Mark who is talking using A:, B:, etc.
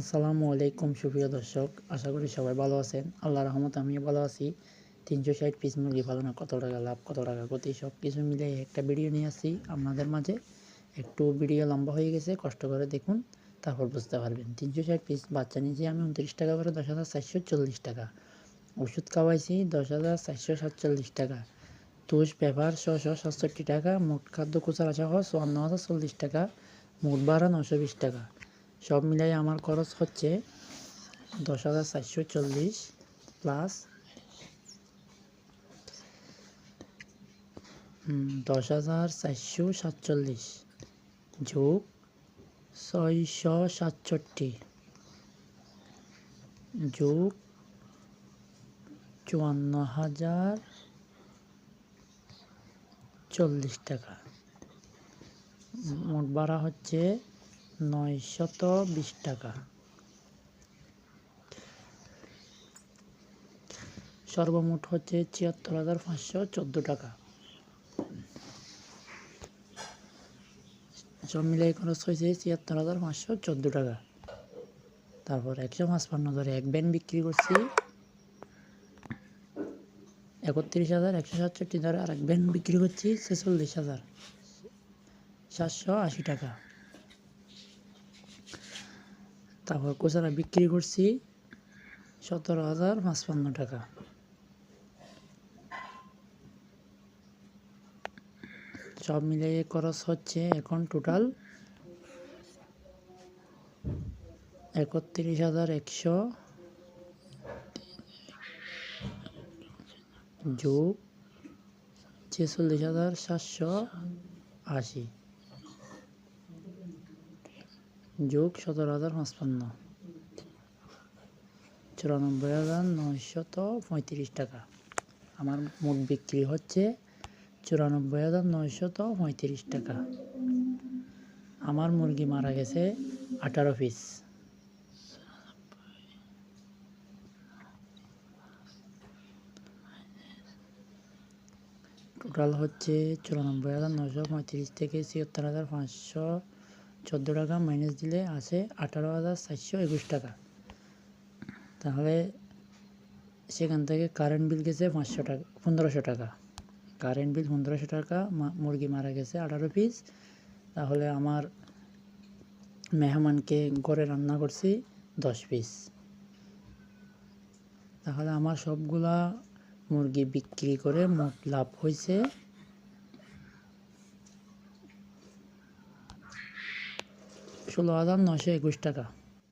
A: আসসালামু আলাইকুম সুপ্রিয় দর্শক, আশা করি সবাই ভালো আছেন। আল্লাহর রহমতে আমিও ভালো আছি। 360 পিস মুরগি পালনে কত টাকা লাভ, কত টাকা ক্ষতি, সব কিছু মিলে একটা ভিডিও নিয়ে আসছি আপনাদের মাঝে। একটু ভিডিও লম্বা হয়ে গেছে, কষ্ট করে দেখুন, তারপর বুঝতে পারবেন। 360 পিস বাচ্চা নিয়েছি আমি 29 টাকা করে, 10,440 টাকা। ওষুধ খাওয়াইছি 10,447 টাকা। তুষ পেপার 667 টাকা। মোট খাদ্য খুচরা সহ 54,040 টাকা। মোট ভাড়া 920 টাকা। সব মিলাই আমার খরচ হচ্ছে 10,440 প্লাস 10,447 যোগ 667 যোগ 54,040 টাকা। মোট ভাড়া হচ্ছে 920 টাকা। সর্বমোট হচ্ছে 76,514 টাকা। সব মিলিয়ে খরচ হয়েছে 76,514 টাকা। তারপর 155 ধরে এক ব্যান বিক্রি করছি 31,167 ধরে আর এক ব্যান বিক্রি করছি 46,780 টাকা। তারপর খুচরা বিক্রি করছি 17,055 টাকা। সব মিলিয়ে খরচ হচ্ছে এখন টোটাল 31,100 যোগ 46,780 যোগ 17,055 94,935 টাকা। আমার মোট বিক্রি হচ্ছে 94,935 টাকা। আমার মুরগি মারা গেছে 18 পিস। টোটাল হচ্ছে 94,935 থেকে 76,514 টাকা মাইনাস দিলে আছে 18,421 টাকা। তাহলে সেখান থেকে কারেন্ট বিল গেছে 500 টাকা, 1500 টাকা। কারেন্ট বিল 1500 টাকা। মুরগি মারা গেছে 18 পিস। তাহলে আমার মেহমানকে ঘরে রান্না করছি 10 পিস। তাহলে আমার সবগুলা মুরগি বিক্রি করে মোট লাভ হয়েছে 16,921 টাকা।